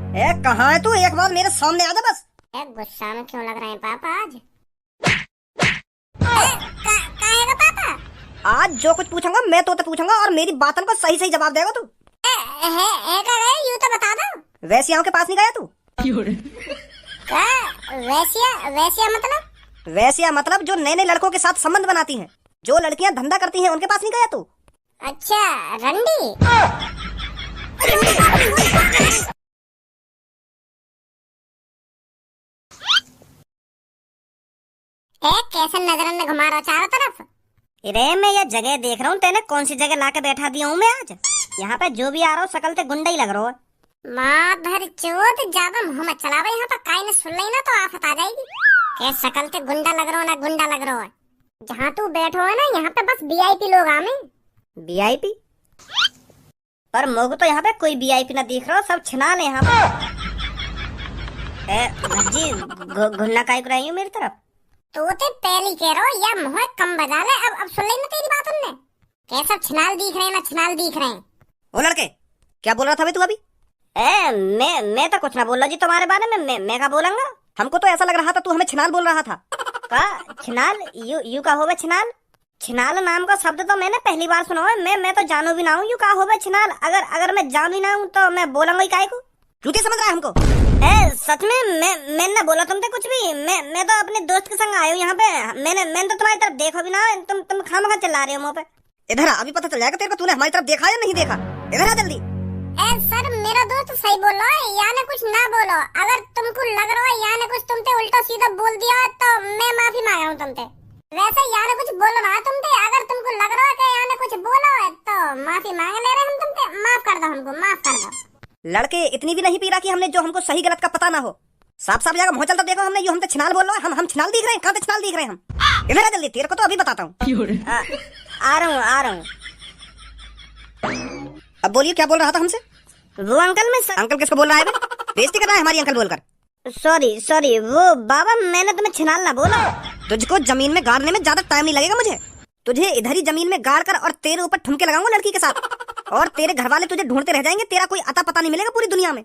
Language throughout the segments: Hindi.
ए कहाँ है तू? एक बार मेरे सामने आ जा बस। गुस्सा में क्यों लग रहे हैं पापा आज? काहे का पापा? आज जो कुछ पूछूंगा मैं तो पूछूंगा और मेरी बातन को सही सही जवाब देगा तू। यूं तो बता दो। वैसियाओं के पास नहीं गया तू? वैसिया मतलब? वैसिया मतलब जो नए नए लड़कों के साथ संबंध बनाती हैं, जो लड़कियां धंधा करती हैं, उनके पास नहीं गया तू? अच्छा रंडी। कैसे नजर में घुमा रहा चारों तरफ? अरे मैं ये जगह देख रहा हूँ, तेने कौन सी जगह लाके बैठा दिया हूँ मैं आज? यहाँ पे जो भी आ रहा हूँ शकल से गुंडा ही लग रहा है। माँ भर चोट ज्यादा मुँह मत चलावे, यहाँ पर काई ने सुन ली ना तो आफत आ जाएगी। क्या शकल से गुंडा लग रहा हो ना गुंडा लग रहा है? जहाँ तू बैठो है ना यहाँ पे बस वीआईपी लोग आवे। वीआईपी? पर मोग तो यहाँ पे कोई वीआईपी ना दिख रहा हो, सब छिनाल यहाँ पे। भज्जी घुन्ना काई को रही हूँ मेरी तरफ? तो पहली कह रहा हो या मुँह कम बजा ले। अब सुन ली ना तेरी बात उनने। कैसा छिनाल दिख रहे हैं ना छिनाल दिख रहे हैं। ओ लड़के क्या बोल रहा था तू अभी? मैं तो कुछ ना बोल रहा जी तुम्हारे बारे में। मैं क्या बोलूंगा? हमको तो ऐसा लग रहा था तू हमें छिनाल बोल रहा था। का छिनाल? यू का होवे छिनाल? छिनाल नाम का शब्द तो मैंने पहली बार सुना है। मैं तो जानू भी ना हूँ यू का होवे छिनाल। अगर मैं जान भी ना हूँ तो मैं बोलूंगा ही काहे को? झूठी समझ रहा है हमको? सच में मैं ना बोला तुमसे कुछ भी। मैं तो अपने दोस्त के संग आया हूँ यहाँ पे। मैंने तो तुम्हारी तरफ देखा भी ना। तुम खामखा चिल्ला रहे हो मुँह पे। इधर अभी पता चल जाएगा तेरे को तूने हमारी तरफ देखा या नहीं देखा। इधर आ जल्दी। सर मेरा दोस्त सही बोल रहा है, याने कुछ ना बोलो। अगर तुमको लग रहा है याने कुछ तुमसे उल्टा सीधा बोल दिया तो मैं माफी मांग रहा हूँ तुमसे। वैसे याने कुछ बोल रहा है तुमसे, अगर तुमको लग रहा है कि याने कुछ बोला है तो माफी मांग ले रहे हम तुमसे। माफ कर दो हमको, माफ कर दो। लड़के इतनी भी नहीं पी रहा कि हमने जो हमको सही गलत का पता ना हो। साफ साफ जगह मुँह चलता देखो हमने यू हमसे छिनाल बोल रहा है। हम छिनाल दिख रहे हैं? कहाँ से छिनाल दिख रहे हैं हम? इधर आ जल्दी, तेरे को तो अभी बताता हूँ। आ रहा हूँ। अब बोलिए क्या बोल रहा था हमसे? वो अंकल में अंकल किसको बोल रहा है? बेइज्जती कर रहा है हमारी अंकल बोलकर। सॉरी वो बाबा मैंने तुम्हें छिनाल ना बोला। तुझको जमीन में गाड़ने में ज्यादा टाइम नहीं लगेगा मुझे। तुझे इधर ही जमीन में गाड़ कर और तेरे ऊपर ठुमके लगाऊंगा लड़की के साथ, और तेरे घर वाले तुझे ढूंढते रह जाएंगे। तेरा कोई अता पता नहीं मिलेगा पूरी दुनिया में।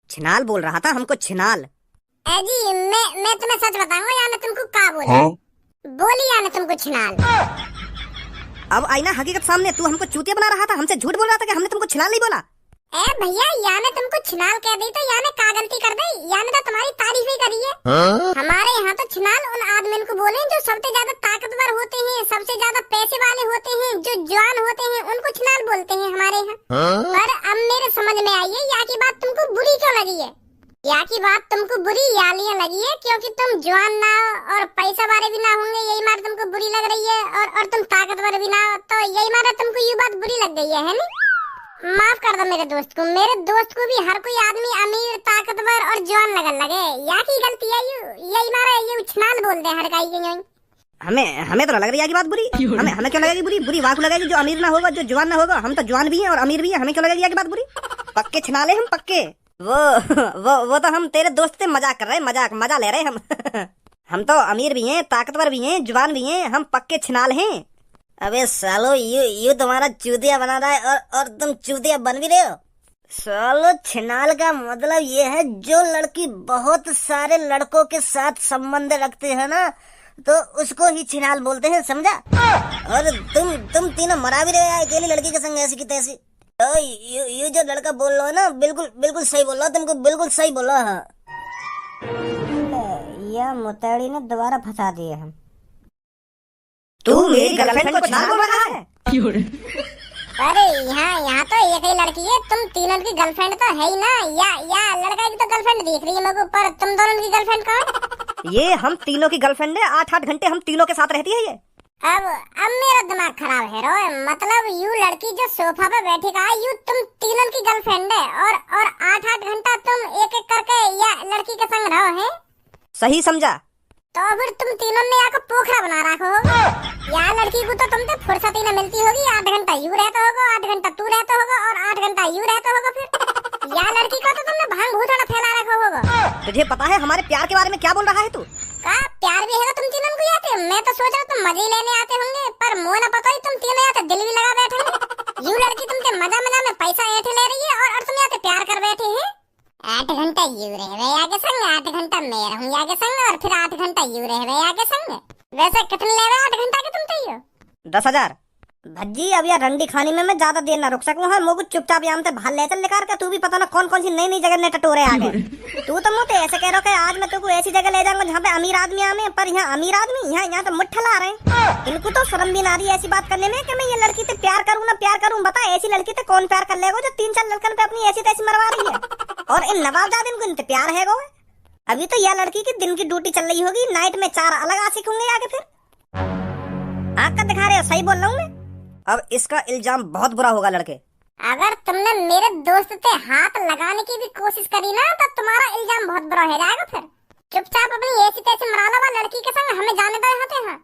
छिनाल बोल रहा था हमको, छिनाल। जी मैं तुम्हें सच बताऊंगा, याने तुमको क्या बोला? बोली याने तुमको छिनाल। अब आईना हकीकत सामने, तू हमको चूतिया बना रहा था, हमसे झूठ बोल रहा था कि हमने तुमको छिनाल नहीं बोला। भैया याने तुमको छिनाल कह दी तो याने का गलती कर दी? याने तो तुम्हारी तारीफ ही करी है। हमारे यहाँ तो छिनाल उन आदमियों को बोले जो सबसे ज्यादा ताकतवर होते हैं, सबसे ज्यादा पैसे वाले होते हैं, जो जवान होते हैं, उनको छिनाल बोलते हैं हमारे यहाँ। पर अब मेरे समझ में आई है यहाँ की बात तुमको बुरी क्यों लगी है। यहाँ की बात तुमको बुरी यालियाँ लगी है क्योंकि तुम जवान ना हो और पैसा वाले भी ना होंगे, यही मार तुमको बुरी लग रही है। और तुम ताकतवर भी ना हो तो यही मारा तुमको ये बात बुरी लग गई है नहीं? माफ कर दो मेरे दोस्त को। मेरे दोस्त को भी हर कोई आदमी अमीर ताकतवर और जवान लगन लगे। यहाँ की गलती है यही मारा ये उछनाल बोल दे हर काई के। हमें तो लग रही है की बात बुरी। हमें क्यों लगेगी बुरी? बुरी वाकु लगेगी जो अमीर ना होगा, जो जवान ना होगा। हम तो जवान भी हैं और अमीर भी हैं, हमें क्यों लगेगी की बात बुरी? पक्के छिनाले हम, पक्के। वो तो हम तेरे दोस्त से मजाक कर रहे हैं, मजा ले रहे हैं हम। हम तो अमीर भी हैं, ताकतवर भी हैं, जवान भी हैं, हम पक्के छिनाल हैं। अबे सालो यू तुम्हारा चूतिया बना रहा है और तुम चूतिया बन भी रहे हो। सालो छिनाल का मतलब ये है जो लड़की बहुत सारे लड़कों के साथ संबंध रखते हैं ना तो उसको ही छिनाल बोलते हैं, समझा? और तुम तीनों मरा भी रहे हो अकेली लड़की के संग ऐसी की तैसी। तो यू जो लड़का बोल रहा है ना बिल्कुल सही बोल रहा है, तुमको बिल्कुल सही बोला है। यह मुतैड़ी ने दोबारा फंसा दिए हम। तू मेरी गर्लफ्रेंड को छिनाल बोल रहा है? अरे यहाँ तो एक ही लड़की है, तुम तीनों की गर्लफ्रेंड तो है ही ना। या लड़का की तो गर्लफ्रेंड दिख रही है मेरे को, पर तुम दोनों की गर्लफ्रेंड कौन? ये हम तीनों की गर्लफ्रेंड है। 8-8 घंटे हम तीनों के साथ रहती है ये। अब मेरा दिमाग खराब है रोए। मतलब यू लड़की जो सोफा पे बैठी का यू तुम तीनों की गर्लफ्रेंड है और 8-8 घंटा तुम एक करके या लड़की के संग रहो है? सही समझा। तो फिर तुम तीनों ने यहाँ को पोखरा बना रखा होगा। यहाँ लड़की को तो तुमसे फुर्सत ही न मिलती होगी। 8 घंटा यू रहता होगा, 8 घंटा तू रहता होगा और 8 घंटा यू रहता होगा। फिर यहाँ लड़की को तो तुमने भांग भूतड़ा फैला रखा होगा। तुझे पता है हमारे प्यार के बारे में क्या बोल रहा है तू? का प्यार भी है तुम तीनों को आते? मैं तो सोच रहा तुम मजे लेने आते होंगे, पर मुँह न पता ही तुम तीनों यहाँ दिल भी लगा बैठे हैं। यू लड़की तुमसे मजा में पैसा ऐठे ले रही है और तुम यहाँ प्यार कर बैठे हैं। 8 घंटे रेया के संग। वैसे कितने ले रहे 8 घंटा के तुम तो यो? 10,000। भज्जी अब यार रंडी खाने में मैं ज्यादा देर ना रुक सकूं। हाँ मोगु चुपचाप यहाँ से भाल ले चल निकाल के। तू भी पता ना कौन कौन सी नई नई जगह ने टटोरे आ गए। तू तो मुझे ऐसे कह रहा कि आज मैं तुमको ऐसी जगह ले जाऊंगा जहाँ पे अमीर आदमी आवे, पर यहाँ अमीर आदमी यहाँ तो मुट्ठा ला रहे हैं। इनको तो शर्म भी ना आ रही ऐसी बात करने में कि मैं ये लड़की से प्यार करूँ ना प्यार करूँ। बता ऐसी लड़की से कौन प्यार कर लेगा जो 3-4 लड़कन पे अपनी ऐसी तैसी मरवा रही है। और इन नवाबजाद इनको इनसे प्यार है गो। अभी तो यह लड़की की दिन की ड्यूटी चल रही होगी, नाइट में 4 अलग आशिक होंगे आगे। फिर आँख का दिखा रहे हो? सही बोल रहा हूँ मैं? अब इसका इल्जाम बहुत बुरा होगा लड़के। अगर तुमने मेरे दोस्त से हाथ लगाने की भी कोशिश करी ना तो तुम्हारा इल्जाम बहुत बुरा हो जाएगा। फिर चुपचाप अपनी ऐसी तैसी मरा लो लड़की के संग, हमें जाने दो यहाँ पे। हाँ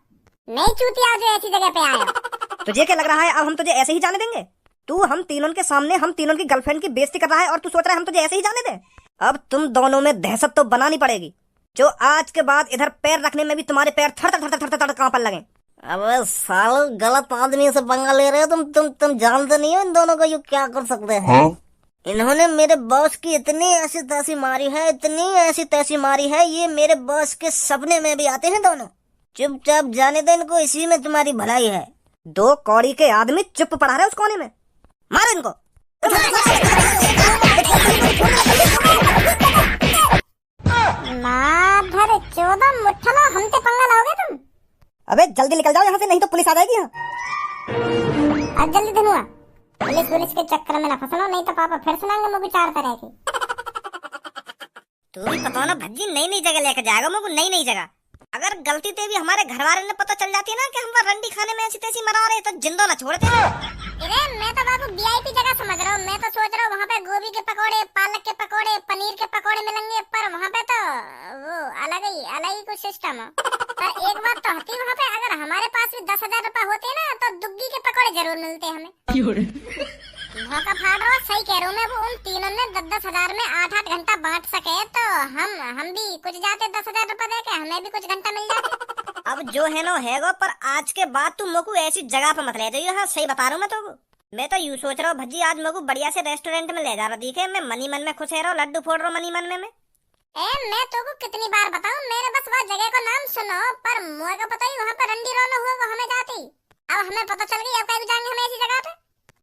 नहीं चूतिया जो ऐसी जगह पे आया। तुझे क्या लग रहा है अब हम तुझे ऐसे ही जाने देंगे? तू हम तीनों के सामने हम तीनों की गर्लफ्रेंड की बेइज्जती कर रहा है और तू सोच रहा है हम तुझे ऐसे ही जाने दे? अब तुम दोनों में दहशत तो बनानी पड़ेगी, जो आज के बाद इधर पैर रखने में भी तुम्हारे पैर थड़ थड़ थड़ थड़ थड़ कांपने लगे। अबे सालो गलत आदमी से पंगा ले रहे हो तुम जानते नहीं हो इन दोनों को ये क्या कर सकते हैं। हाँ? इन्होंने मेरे बॉस की इतनी ऐसी तैसी मारी है, इतनी ऐसी तैसी मारी है, ये मेरे बॉस के सपने में भी आते हैं दोनों। चुपचाप जाने दे इनको, इसी में तुम्हारी भलाई है। 2 कौड़ी के आदमी चुप पड़ा रहे उस कोने में। मारो इनको। माधर 14 मुठ्ठला हमसे पंगा लाओगे तुम? अबे जल्दी निकल जाओ यहाँ से, नहीं तो पुलिस आ जाएगी यहाँ। अब जल्दी धनुआ, पुलिस के चक्कर में ना फंसना, नहीं तो पापा फिर सुनाएंगे मुझे 4 तरह की। तू भी पता ना भज्जी नई नई जगह लेकर जाएगा मुझे, नई नई जगह। अगर गलती से भी हमारे घर वाले ने पता चल जाती है ना कि हम रंडी खाने में ऐसी तैसी मरा रहे तो जिंदा ना छोड़ते। अरे मैं तो बाबू वीआईपी जगह समझ रहा हूँ। मैं तो सोच रहा हूँ वहाँ पे गोभी के पकोड़े, पालक के पकोड़े, पनीर के पकोड़े मिलेंगे, पर वहाँ पे तो वो अलग ही कुछ सिस्टम है। पर एक बात तो होती वहाँ पे, अगर हमारे पास भी 10,000 रुपए होते ना तो दुग्गी के पकोड़े जरूर मिलते हमें। मौका फाड़ रहा, सही कह रहा हूँ मैं। वो उन तीनों ने 10-10 हजार में 8-8 घंटा बांट सके तो हम भी कुछ जाते 10,000 रुपए दे के, हमें भी कुछ घंटा मिल जाते। अब जो है ना हैगो, पर आज के बाद तू मोकू ऐसी जगह पर मत ले जाइयो। हाँ सही बता रहा हूँ मैं तो। मैं तो यूँ सोच रहा हूँ भज्जी आज मोकू बढ़िया से रेस्टोरेंट में ले जा रहा दिखे, मैं मनी मन में खुश रहा हूँ, लड्डू फोड़ रहा हूँ मनी मन में। मैं तो कितनी बार बताऊं, मेरे बस वह जगह का नाम सुनो, पर मुझे को पता ही वहाँ पर रंडी रोना हुआ हमें जाती। अब हमें पता चल गई, अब कहीं जाएंगे हम ऐसी जगह पे।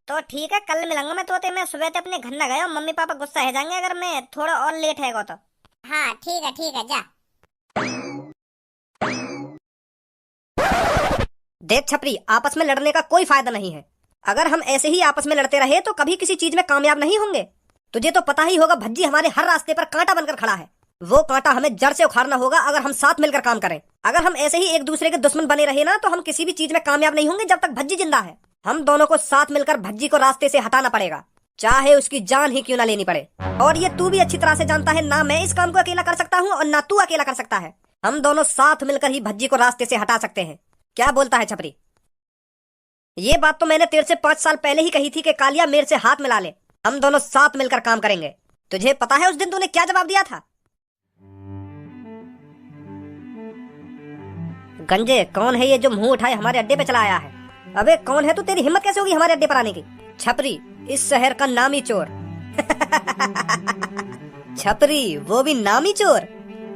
तो ठीक है, कल मिलूंगा मैं तोते। मैं सुबह अपने घर न गया, मम्मी पापा गुस्सा है जाएंगे अगर मैं थोड़ा और लेट है तो। हाँ ठीक है जा। देख छपरी, आपस में लड़ने का कोई फायदा नहीं है। अगर हम ऐसे ही आपस में लड़ते रहे तो कभी किसी चीज में कामयाब नहीं होंगे। तुझे तो पता ही होगा भज्जी हमारे हर रास्ते पर कांटा बनकर खड़ा है। वो कांटा हमें जड़ से उखाड़ना होगा अगर हम साथ मिलकर काम करें। अगर हम ऐसे ही एक दूसरे के दुश्मन बने रहे ना तो हम किसी भी चीज में कामयाब नहीं होंगे जब तक भज्जी जिंदा है। हम दोनों को साथ मिलकर भज्जी को रास्ते से हटाना पड़ेगा, चाहे उसकी जान ही क्यों ना लेनी पड़े। और ये तू भी अच्छी तरह से जानता है, ना मैं इस काम को अकेला कर सकता हूँ और ना तू अकेला कर सकता है। हम दोनों साथ मिलकर ही भज्जी को रास्ते से हटा सकते हैं। क्या बोलता है छपरी? ये बात तो मैंने तेरे से 5 साल पहले ही कही थी कि कालिया मेरे से हाथ मिला ले, हम दोनों साथ मिलकर काम करेंगे। तुझे पता है उस दिन तूने क्या जवाब दिया था? गंजे, कौन है ये जो मुंह उठाए हमारे अड्डे पे चला आया है? अबे कौन है तू? तेरी हिम्मत कैसे होगी हमारे अड्डे पर आने की? छपरी, इस शहर का नामी चोर। छपरी, वो भी नामी चोर?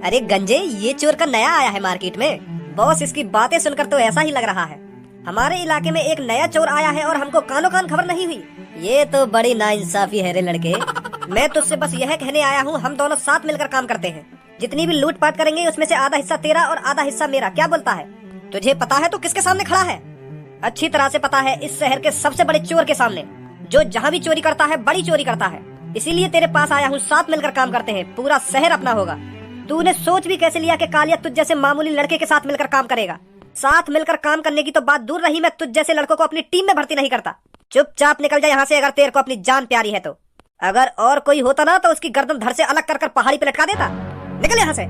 अरे गंजे, ये चोर का नया आया है मार्केट में। बॉस, इसकी बातें सुनकर तो ऐसा ही लग रहा है हमारे इलाके में एक नया चोर आया है और हमको कानो कान खबर नहीं हुई। ये तो बड़ी नाइंसाफी है रे लड़के। मैं तुझसे बस यह कहने आया हूँ, हम दोनों साथ मिलकर काम करते हैं। जितनी भी लूटपाट करेंगे उसमें से आधा हिस्सा तेरा और आधा हिस्सा मेरा। क्या बोलता है? तुझे पता है तो किसके सामने खड़ा है? अच्छी तरह से पता है, इस शहर के सबसे बड़े चोर के सामने, जो जहाँ भी चोरी करता है बड़ी चोरी करता है। इसीलिए तेरे पास आया हूँ, साथ मिलकर काम करते हैं, पूरा शहर अपना होगा। तूने सोच भी कैसे लिया कि कालिया तुझ जैसे मामूली लड़के के साथ मिलकर काम करेगा? साथ मिलकर काम करने की तो बात दूर रही, मैं तुझ जैसे लड़कों को अपनी टीम में भर्ती नहीं करता। चुपचाप निकल जा यहाँ से अगर तेरे को अपनी जान प्यारी है तो। अगर और कोई होता ना तो उसकी गर्दन धड़ से अलग कर कर पहाड़ी पे लटका देता। निकल यहाँ से।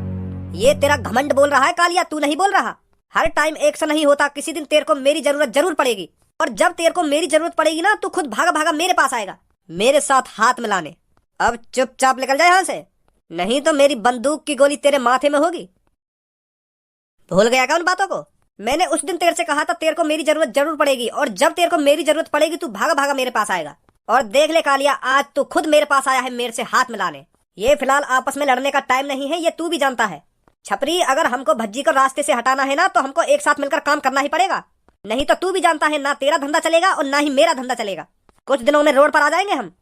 ये तेरा घमंड बोल रहा है कालिया, तू नहीं बोल रहा। हर टाइम एक सा नहीं होता, किसी दिन तेरे को मेरी जरूरत जरूर पड़ेगी। और जब तेरे को मेरी जरूरत पड़ेगी ना तू खुद भागा भागा मेरे पास आएगा, मेरे साथ हाथ मिलाने। अब चुपचाप निकल जा यहाँ से, नहीं तो मेरी बंदूक की गोली तेरे माथे में होगी। भूल गया क्या उन बातों को? मैंने उस दिन तेरे से कहा था तेरे को मेरी जरूरत जरूर पड़ेगी, और जब तेरे को मेरी जरूरत पड़ेगी तू भागा भागा मेरे पास आएगा। और देख ले कालिया, आज तू खुद मेरे पास आया है मेरे से हाथ मिलाने। ये फिलहाल आपस में लड़ने का टाइम नहीं है, ये तू भी जानता है। छपरी, अगर हमको भज्जी को रास्ते से हटाना है ना तो हमको एक साथ मिलकर काम करना ही पड़ेगा। नहीं तो तू भी जानता है ना तेरा धंधा चलेगा और ना ही मेरा धंधा चलेगा। कुछ दिनों में रोड पर आ जाएंगे हम।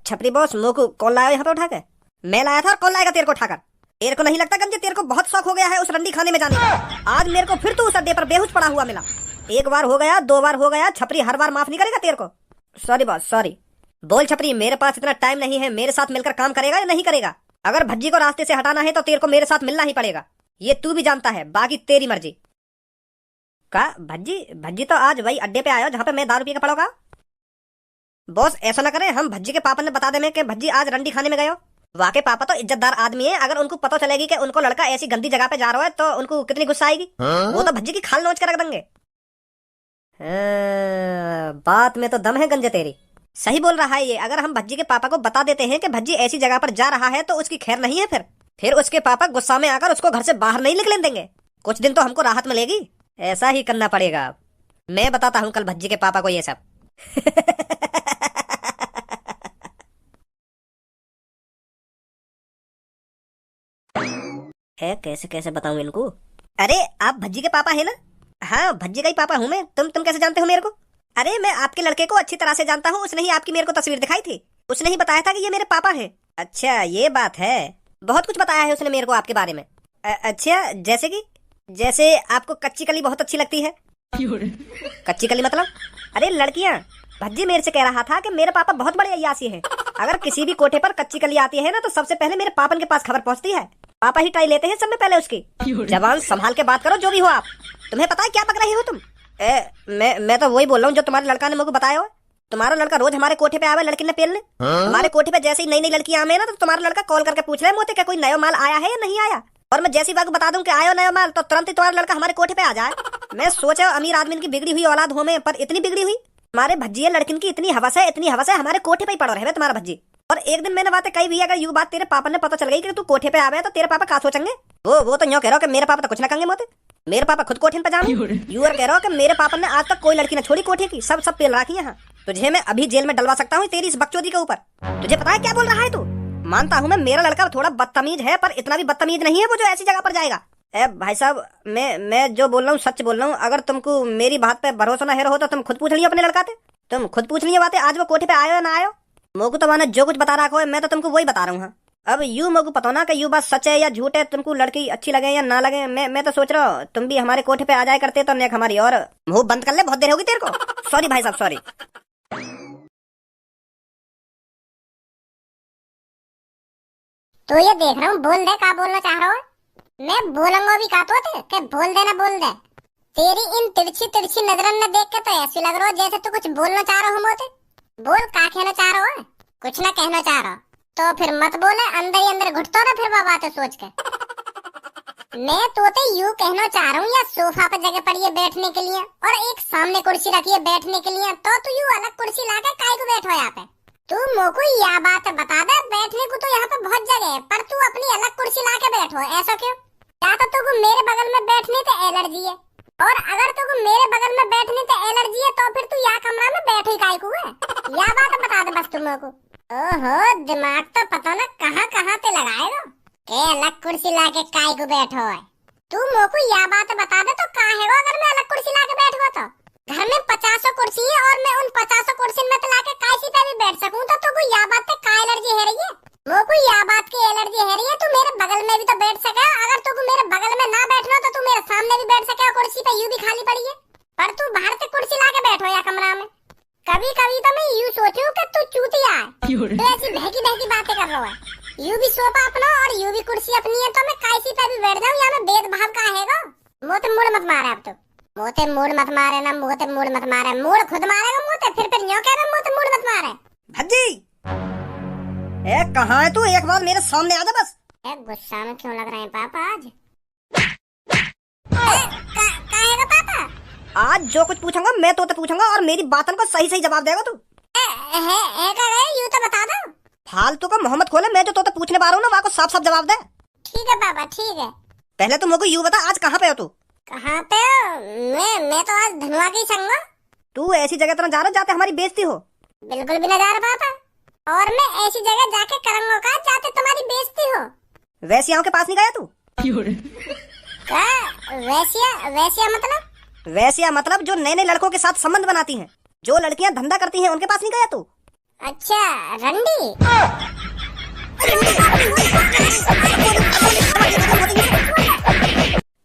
छपरी बॉस, मोकू कौन लाया यहाँ पे उठा के? मैं लाया था और कौन लाएगा तेरे को उठाकर? तेरे को नहीं लगता गंजे तेरे को बहुत शौक हो गया है उस रंडी खाने में जाने का? आज मेरे को फिर तू उस अड्डे पर बेहोश पड़ा हुआ मिला। एक बार हो गया, 2 बार हो गया, छपरी हर बार माफ नहीं करेगा तेरे को। Sorry boss, sorry. बोल छपरी, मेरे पास इतना टाइम नहीं है, मेरे साथ मिलकर काम करेगा या नहीं करेगा? अगर भज्जी को रास्ते से हटाना है तो तेरे को मेरे साथ मिलना ही पड़ेगा, ये तू भी जानता है, बाकी तेरी मर्जी। का भज्जी तो आज वही अड्डे पे आयो जहाँ पे मैं दारू पी के पड़ोगा। बॉस ऐसा ना करें, हम भज्जी के पापा ने बता दे कि भज्जी आज रंडी खाने में गयो। वाके पापा तो इज्जतदार आदमी है, अगर उनको पता चलेगी कि उनको लड़का ऐसी गंदी जगह पे जा रहा है तो उनको कितनी गुस्सा आएगी। वो तो भज्जी की खाल नोच कर रख देंगे। बात में तो दम है गंजे तेरी, सही बोल रहा है ये। अगर हम भज्जी के पापा को बता देते हैं कि भज्जी ऐसी जगह पर जा रहा है तो उसकी खैर नहीं है, फिर उसके पापा गुस्सा में आकर उसको घर से बाहर नहीं निकलने देंगे। कुछ दिन तो हमको राहत मिलेगी, ऐसा ही करना पड़ेगा। मैं बताता हूँ कल भज्जी के पापा को ये सब। है कैसे कैसे बताऊं इनको? अरे आप भज्जी के पापा है ना? हाँ, भज्जी का ही पापा हूँ मैं। तुम कैसे जानते हो मेरे को? अरे मैं आपके लड़के को अच्छी तरह से जानता हूँ, उसने ही आपकी मेरे को तस्वीर दिखाई थी, उसने ही बताया था कि ये मेरे पापा हैं। अच्छा ये बात है, बहुत कुछ बताया है उसने मेरे को आपके बारे में। अच्छा जैसे आपको कच्ची कली बहुत अच्छी लगती है। कच्ची कली मतलब? अरे लड़कियां, भज्जी मेरे से कह रहा था कि मेरे पापा बहुत बड़े अय्यासी हैं। अगर किसी भी कोठे पर कच्ची कली आती है ना तो सबसे पहले मेरे पापन के पास खबर पहुंचती है, पापा ही ट्राई लेते हैं सब में पहले उसकी। जवान संभाल के बात करो, जो भी हो आप। तुम्हें पता है क्या पक रही हो तुम? मैं तो वही बोल रहा हूँ जो तुम्हारे लड़का ने मुझे बताया हो। तुम्हारा लड़का रोज हमारे कोठे पे आवे लड़की ने पेलने। हमारे कोठे पे जैसे ही नई नई लड़की आवे ना तो तुम्हारा लड़का कॉल करके पूछ रहे मोते क्या कोई नया माल आया है या नहीं आया। और मैं जैसी बात बता दूं कि आयो नया माल तो तुरंत ही तुम्हारा लड़का हमारे कोठे पे आ जाए। मैं सोचा अमीर आदमी की बिगड़ी हुई औलाद हो में, पर इतनी बिगड़ी हुई हमारे भज्जी लड़किन की इतनी हवस है हमारे कोठे पे ही पड़ो रहे तुम्हारा भज्जी। और एक दिन मैंने बातें कही भी, अगर यू बात तेरे पापा ने पता चल गई कि तू कोठे पे आवे तो तेरे पापा क्या सोचेंगे? वो तो यूं कह रहा हो कि मेरे पापा तो कुछ ना कहेंगे मोते, मेरे पापा खुद कोठे पे जाए। यू और कह रहा हो कि मेरे पापा ने आज तक कोई लड़की ने छोड़ी कोठे की, सब पेल रखी है। तुझे मैं अभी जेल में डलवा सकता हूँ तेरी इस बकचोदी के ऊपर। तुझे पता है क्या बोल रहा है तू? मानता हूँ मैं मेरा लड़का थोड़ा बदतमीज है, पर इतना भी बदतमीज नहीं है वो जो ऐसी जगह पर जाएगा। भाई साहब, मैं जो बोल रहा हूँ सच बोल रहा हूँ। अगर तुमको मेरी बात पे भरोसा न हो तो तुम खुद पूछ लियो अपने लड़का से, तुम खुद पूछ लियो बातें, आज वो कोठे पे आयो या ना आयो। मोको तो मैंने जो कुछ बता रखा है मैं तो तुमको वही बता रहा हूँ। अब यू मोको पता ना कि यू बात सच है या झूठ है, तुमको लड़की अच्छी लगे या ना लगे। मैं तो सोच रहा हूँ तुम भी हमारे कोठे पे आ जाए करते तो नेक हमारी। और मुंह बंद कर ले, बहुत देर होगी तेरे को। सॉरी भाई साहब, सॉरी। तो ये देख रहा हूँ, बोल दे क्या बोलना चाह रहा हो। मैं बोलूंगा भी का तो बोल देना, बोल दे। तेरी इन तिरछी तिरछी नजरन ने देख के तो ऐसी लग रहा हो जैसे तू कुछ बोलना चाह रहा हो मोते। बोल का कहना चाह रहा हो? कुछ ना कहना चाह रहा तो फिर मत बोले, अंदर ही अंदर घुटतो ना फिर बातें सोच के। मैं तोते यूं कहना चाह रहा हूँ, या सोफा पर जगह पड़ी है बैठने के लिए और एक सामने कुर्सी रखी है बैठने के लिए, तो तू यूं अलग कुर्सी लाके काहे को बैठो यहाँ पे? तू मोको यह बात बता दे, बैठने को तो यहाँ पे बहुत जगह है, पर तू अपनी अलग कुर्सी लाके बैठो, ऐसा क्यों? या तो तुमको मेरे बगल में बैठने से एलर्जी है, और अगर तुमको मेरे बगल में बैठने से एलर्जी है तो फिर तू यहाँ कमरा में बैठे काहे को है? यह बात बता दे बस तुम को। ओहो, दिमाग तो पता ना कहाँ कहाँ पे लगाएगा के अलग कुर्सी लाके काहे को बैठो है। तू मोको यह बात बता दे तो काहे हो अगर मैं अलग कुर्सी लाके बैठूंगा तो? घर में 50 कुर्सी है और मैं उन 50 कुर्सी में लाके काशी पे भी बैठ सकूं, तो तुमको यह बात पे का एलर्जी है रही है? मोको यह बात की एलर्जी है रही है, तू मेरे बगल में भी तो बैठ सके। अगर तुमको मेरे बगल में ना बैठना तो तू मेरे सामने भी बैठ सके, कुर्सी पे यूं भी खाली पड़ी है, पर तू बाहर से कुर्सी लाके बैठो या कमरा में। कभी कभी तो मैं यूं सोचूं कि तू चूतिया है, तो ऐसी बहकी बहकी बातें कर रहा है। यूं भी सोफा अपना और यूं भी कुर्सी अपनी है, तो मैं काशी पे भी बैठ जाऊं, या मैं भेदभाव का है? मोते मूड मत मारे अब तो, मोते मूड मत मारे ना, मोते मूड मत मारे, मूड खुद मारेगा मोते, फिर न्यों कह रहा मोते मूड मत मारे। भज्जी कहाँ है तू? एक बार मेरे सामने आ जा बस। गुस्सा में क्यों लग रहे हैं पापा आज? काहेगा पापा? आज जो कुछ पूछूंगा मैं तो पूछूंगा और मेरी बातन को सही सही जवाब देगा तू। यूं तो बता दो। फालतू का मोहम्मद खोले, मैं जो तो पूछने पा रहा हूँ ना वहाँ को साफ साफ जवाब दे। ठीक है पापा, ठीक है। पहले तुम मुझे यूं बता, आज कहाँ पे हो तू? कहाँ पे हो? मैं तो आज धनवा की संग। तू ऐसी जगह तो न जा रहा जाते हमारी बेइज्जती हो? बिल्कुल भी न जा रहा पापा, और मैं ऐसी जगह जाके करूंगा का जाते तुम्हारी बेइज्जती हो। वैसे यहाँ के पास नहीं गया तू? का वैश्या वैश्या मतलब? वैश्या मतलब जो नए नए लड़कों के साथ संबंध बनाती हैं, जो लड़कियां धंधा करती हैं, उनके पास नहीं गया तू? अच्छा रंडी।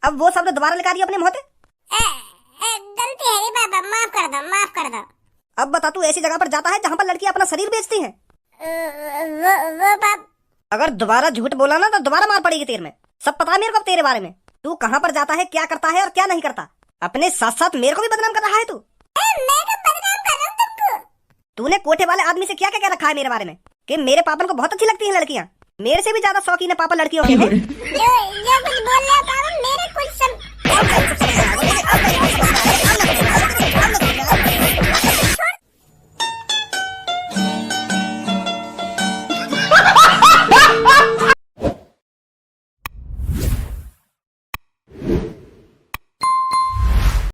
अब वो शब्द दोबारा लगा रही अपने मुंह पे। गलती है रे बाबा, माफ कर दो माफ कर दो। अब बता, तू ऐसी जगह पर जाता है जहाँ पर लड़कियां अपना शरीर बेचती हैं? वो बाप। अगर दोबारा झूठ बोला ना तो दोबारा मार पड़ेगी तेरे में। सब पता है मेरे को अब तेरे बारे में, तू कहाँ पर जाता है, क्या करता है और क्या नहीं करता। अपने साथ साथ मेरे को भी बदनाम कर रहा है तू। मैं तो बदनाम कर रहा हूँ तुमको। तूने कोठे वाले आदमी से क्या क्या कह रखा है मेरे बारे में कि मेरे पापन को बहुत अच्छी लगती हैं लड़कियां, मेरे से भी ज्यादा शौकीन है पापा लड़कियों के हैं। जो कुछ बोल रहे